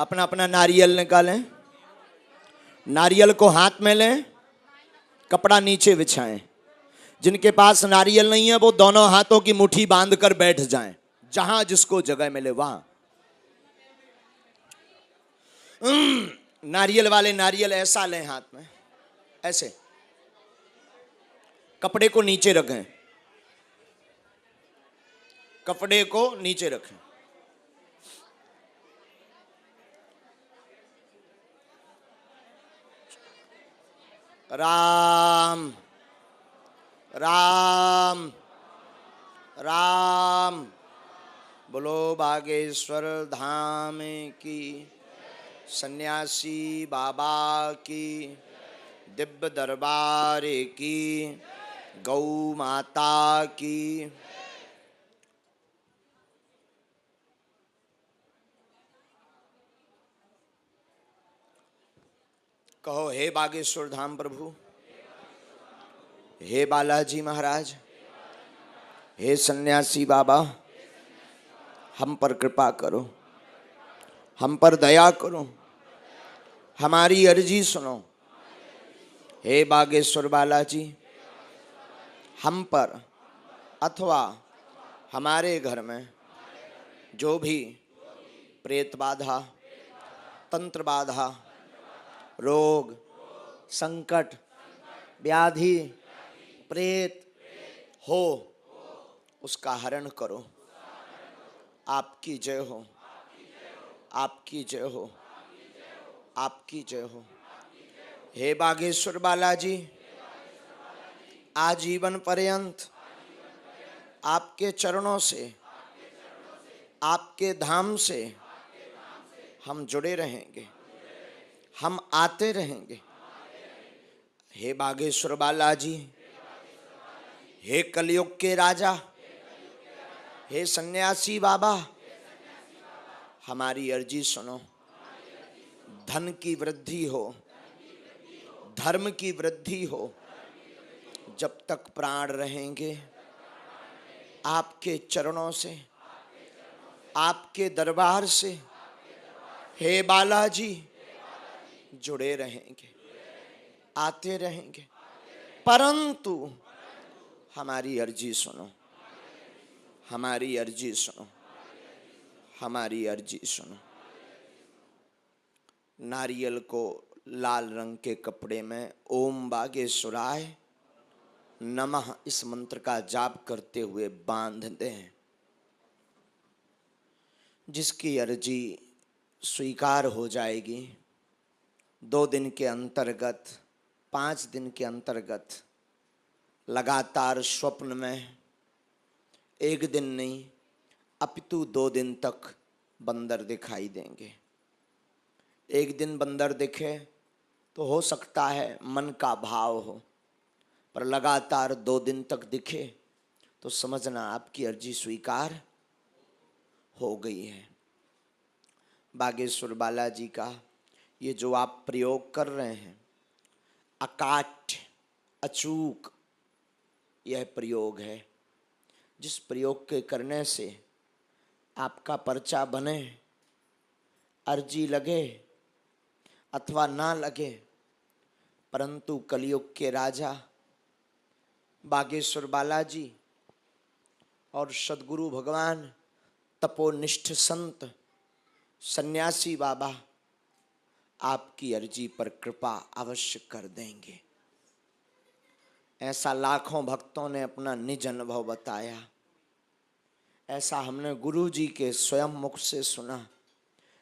अपना अपना नारियल निकालें, नारियल को हाथ में लें, कपड़ा नीचे बिछाएं। जिनके पास नारियल नहीं है वो दोनों हाथों की मुट्ठी बांध कर बैठ जाएं, जहां जिसको जगह मिले वहां। नारियल वाले नारियल ऐसा लें हाथ में, ऐसे कपड़े को नीचे रखें, कपड़े को नीचे रखें। राम राम राम। बोलो बागेश्वर धाम की, सन्यासी बाबा की, दिव्य दरबार की, गौ माता की। कहो, हे बागेश्वर धाम प्रभु, हे बालाजी महाराज, हे सन्यासी बाबा, हम पर कृपा करो, हम पर दया करो, हमारी अर्जी सुनो। हे बागेश्वर बालाजी, हम पर अथवा हमारे घर में जो भी प्रेत बाधा, तंत्र बाधा, रोग, संकट, व्याधि, प्रेत हो, उसका हरण करो। आपकी जय हो, आपकी जय हो, आपकी जय हो। हे बागेश्वर बालाजी, आजीवन पर्यंत आपके चरणों से, आपके धाम से हम जुड़े रहेंगे, हम आते रहेंगे। हे बागेश्वर बालाजी, हे कलयुग के राजा, हे सन्यासी बाबा, हमारी अर्जी सुनो। धन की वृद्धि हो, धर्म की वृद्धि हो, जब तक प्राण रहेंगे आपके चरणों से, आपके दरबार से हे बालाजी जुड़े रहेंगे, आते रहेंगे। परंतु हमारी अर्जी सुनो, हमारी अर्जी सुनो, हमारी अर्जी सुनो। नारियल को लाल रंग के कपड़े में ओम बागेश्वराय नमः इस मंत्र का जाप करते हुए बांध दें। जिसकी अर्जी स्वीकार हो जाएगी, 2 दिन के अंतर्गत, 5 दिन के अंतर्गत लगातार स्वप्न में, 1 दिन नहीं अपितु 2 दिन तक बंदर दिखाई देंगे। 1 दिन बंदर दिखे तो हो सकता है मन का भाव हो, पर लगातार 2 दिन तक दिखे तो समझना आपकी अर्जी स्वीकार हो गई है। बागेश्वर बालाजी का ये जो आप प्रयोग कर रहे हैं, अकाट्य अचूक यह प्रयोग है, जिस प्रयोग के करने से आपका पर्चा बने, अर्जी लगे अथवा ना लगे, परंतु कलयुग के राजा बागेश्वर बालाजी और सद्गुरु भगवान, तपोनिष्ठ संत, सन्यासी बाबा आपकी अर्जी पर कृपा अवश्य कर देंगे। ऐसा लाखों भक्तों ने अपना निज अनुभव बताया, ऐसा हमने गुरु जी के स्वयं मुख से सुना,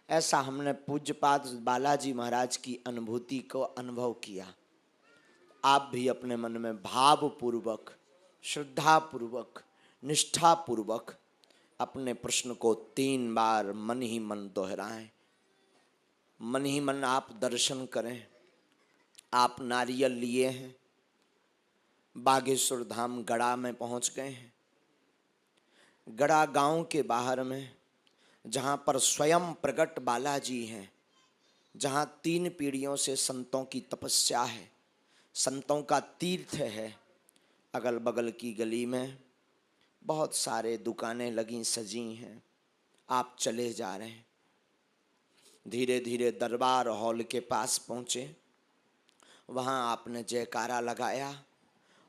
ऐसा हमने पूज्यपाद बालाजी महाराज की अनुभूति को अनुभव किया। आप भी अपने मन में भाव पूर्वक, श्रद्धा पूर्वक, निष्ठा पूर्वक अपने प्रश्न को 3 बार मन ही मन दोहराएं। मन ही मन आप दर्शन करें। आप नारियल लिए हैं, बागेश्वर धाम गड़ा में पहुंच गए हैं। गड़ा गांव के बाहर में, जहां पर स्वयं प्रगट बालाजी हैं, जहां 3 पीढ़ियों से संतों की तपस्या है, संतों का तीर्थ है। अगल बगल की गली में बहुत सारे दुकानें लगी सजी हैं। आप चले जा रहे हैं, धीरे धीरे दरबार हॉल के पास पहुँचे। वहाँ आपने जयकारा लगाया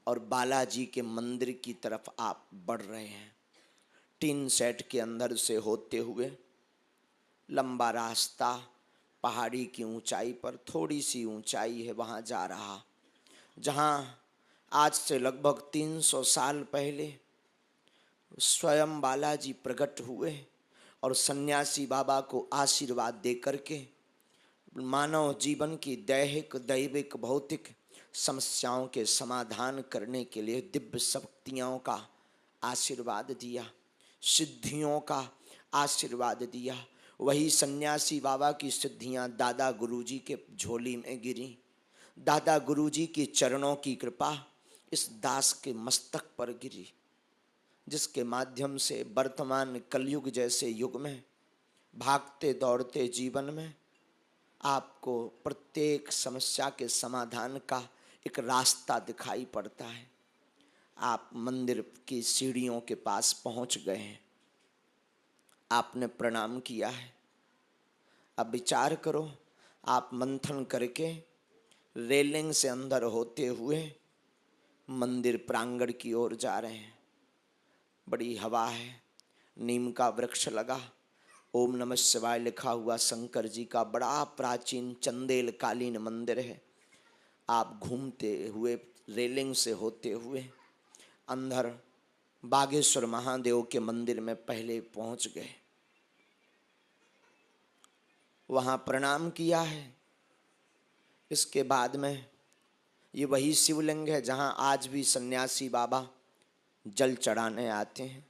और बालाजी के मंदिर की तरफ आप बढ़ रहे हैं। टीन सेट के अंदर से होते हुए लंबा रास्ता, पहाड़ी की ऊंचाई पर थोड़ी सी ऊंचाई है, वहाँ जा रहा, जहाँ आज से लगभग 300 साल पहले स्वयं बालाजी प्रकट हुए और सन्यासी बाबा को आशीर्वाद दे करके मानव जीवन की दैहिक, दैविक, भौतिक समस्याओं के समाधान करने के लिए दिव्य शक्तियों का आशीर्वाद दिया, सिद्धियों का आशीर्वाद दिया। वही सन्यासी बाबा की सिद्धियां दादा गुरुजी के झोली में गिरी। दादा गुरुजी की चरणों की कृपा इस दास के मस्तक पर गिरी, जिसके माध्यम से वर्तमान कलयुग जैसे युग में, भागते दौड़ते जीवन में आपको प्रत्येक समस्या के समाधान का एक रास्ता दिखाई पड़ता है। आप मंदिर की सीढ़ियों के पास पहुंच गए हैं, आपने प्रणाम किया है। अब विचार करो, आप मंथन करके रेलिंग से अंदर होते हुए मंदिर प्रांगण की ओर जा रहे हैं। बड़ी हवा है, नीम का वृक्ष लगा, ओम नमः शिवाय लिखा हुआ शंकर जी का बड़ा प्राचीन चंदेल कालीन मंदिर है। आप घूमते हुए रेलिंग से होते हुए अंदर बागेश्वर महादेव के मंदिर में पहले पहुंच गए। वहाँ प्रणाम किया है। इसके बाद में ये वही शिवलिंग है जहाँ आज भी सन्यासी बाबा जल चढ़ाने आते हैं।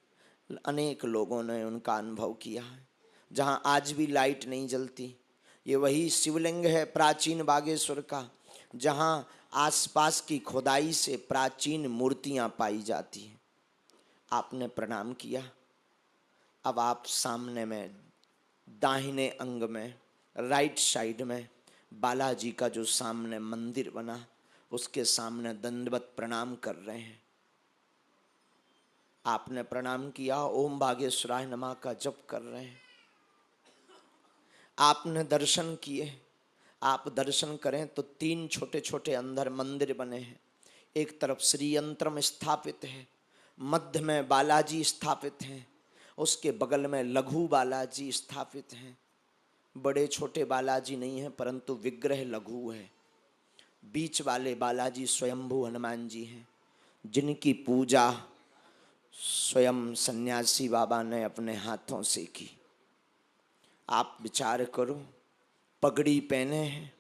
अनेक लोगों ने उनका अनुभव किया है। जहाँ आज भी लाइट नहीं जलती, ये वही शिवलिंग है प्राचीन बागेश्वर का, जहाँ आसपास की खुदाई से प्राचीन मूर्तियाँ पाई जाती हैं। आपने प्रणाम किया। अब आप सामने में दाहिने अंग में राइट साइड में बालाजी का जो सामने मंदिर बना, उसके सामने दंडवत प्रणाम कर रहे हैं। आपने प्रणाम किया, ओम बागेश्वराय नमः का जप कर रहे हैं। आपने दर्शन किए। आप दर्शन करें तो 3 छोटे छोटे अंदर मंदिर बने हैं। एक तरफ श्री यंत्रम स्थापित है, मध्य में बालाजी स्थापित हैं, उसके बगल में लघु बालाजी स्थापित हैं। बड़े छोटे बालाजी नहीं हैं, परंतु विग्रह लघु है। बीच वाले बालाजी स्वयंभू हनुमान जी हैं, जिनकी पूजा स्वयं सन्यासी बाबा ने अपने हाथों से की। आप विचार करो, पगड़ी पहने हैं,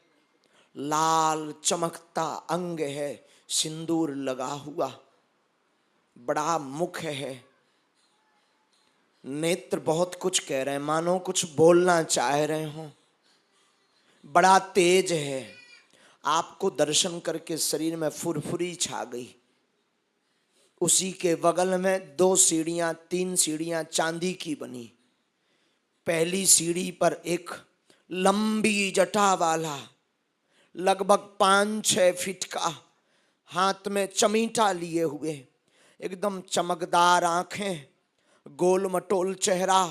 लाल चमकता अंग है, सिंदूर लगा हुआ, बड़ा मुख है, नेत्र बहुत कुछ कह रहे हैं, मानो कुछ बोलना चाह रहे हो, बड़ा तेज है। आपको दर्शन करके शरीर में फुरफुरी छा गई। उसी के बगल में 2 सीढ़ियां, 3 सीढ़ियां चांदी की बनी। पहली सीढ़ी पर एक लंबी जटा वाला, लगभग 5-6 फीट का, हाथ में चमीटा लिए हुए, एकदम चमकदार आंखें, गोल मटोल चेहरा,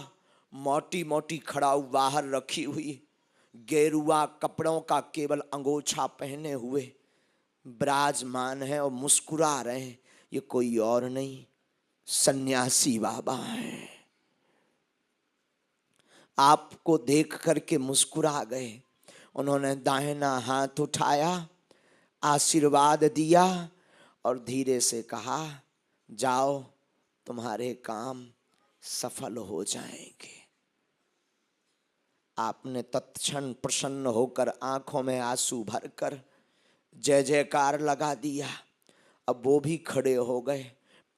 मोटी मोटी खड़ाऊ बाहर रखी हुई, गेरुआ कपड़ों का केवल अंगोछा पहने हुए विराजमान है और मुस्कुरा रहे हैं। ये कोई और नहीं, सन्यासी बाबा हैं। आपको देख करके मुस्कुरा गए। उन्होंने दाहिना हाथ उठाया, आशीर्वाद दिया और धीरे से कहा, जाओ, तुम्हारे काम सफल हो जाएंगे। आपने तत्क्षण प्रसन्न होकर आंखों में आंसू भरकर जय जयकार लगा दिया। अब वो भी खड़े हो गए,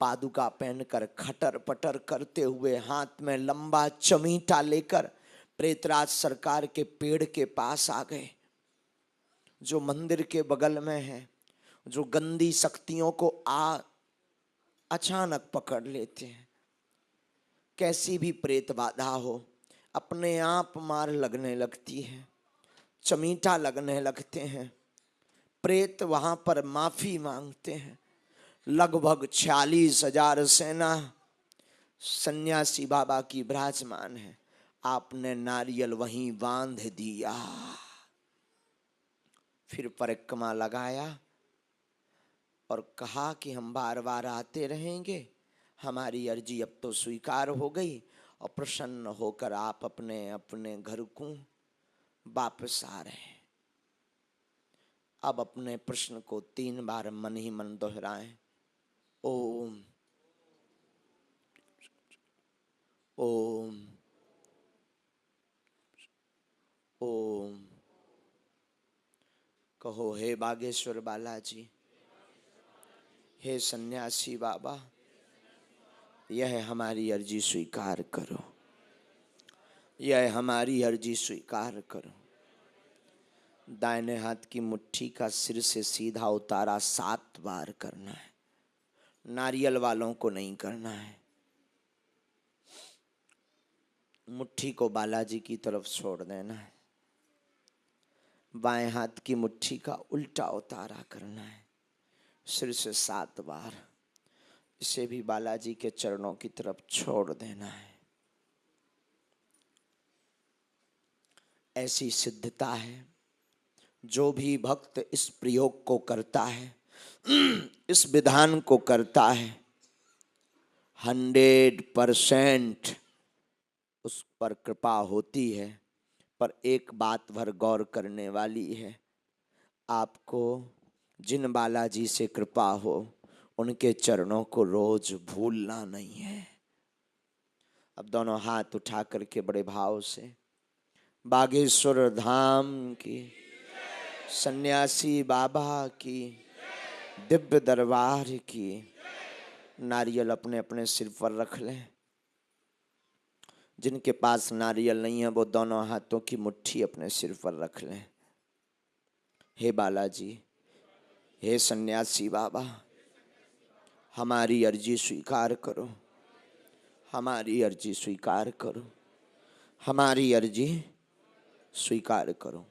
पादुका पहनकर खटर पटर करते हुए, हाथ में लंबा चमीटा लेकर प्रेतराज सरकार के पेड़ के पास आ गए, जो मंदिर के बगल में है, जो गंदी शक्तियों को अचानक पकड़ लेते हैं। कैसी भी प्रेत बाधा हो, अपने आप मार लगने लगती है, चमीटा लगने लगते हैं। प्रेत वहां पर माफी मांगते हैं। लगभग 46,000 सेना सन्यासी बाबा की विराजमान है। आपने नारियल वहीं बांध दिया। फिर परिक्रमा लगाया और कहा कि हम बार बार आते रहेंगे, हमारी अर्जी अब तो स्वीकार हो गई और प्रसन्न होकर आप अपने अपने घर को वापस आ रहे हैं। अब अपने प्रश्न को 3 बार मन ही मन दोहराएं। ओम ओम ओम। कहो, हे बागेश्वर बालाजी, हे सन्यासी बाबा, यह हमारी अर्जी स्वीकार करो, यह हमारी अर्जी स्वीकार करो। दाहिने हाथ की मुट्ठी का सिर से सीधा उतारा 7 बार करना है, नारियल वालों को नहीं करना है। मुट्ठी को बालाजी की तरफ छोड़ देना है। बाएं हाथ की मुट्ठी का उल्टा उतारा करना है, सिर से 7 बार। इसे भी बालाजी के चरणों की तरफ छोड़ देना है। ऐसी सिद्धता है, जो भी भक्त इस प्रयोग को करता है, इस विधान को करता है, 100% उस पर कृपा होती है। पर एक बात भर गौर करने वाली है, आपको जिन बालाजी से कृपा हो उनके चरणों को रोज भूलना नहीं है। अब दोनों हाथ उठा करके बड़े भाव से बागेश्वर धाम की, सन्यासी बाबा की, दिव्य दरबार की, नारियल अपने अपने सिर पर रख लें। जिनके पास नारियल नहीं है वो दोनों हाथों की मुट्ठी अपने सिर पर रख लें। हे बालाजी, हे सन्यासी बाबा, हमारी अर्जी स्वीकार करो, हमारी अर्जी स्वीकार करो, हमारी अर्जी स्वीकार करो।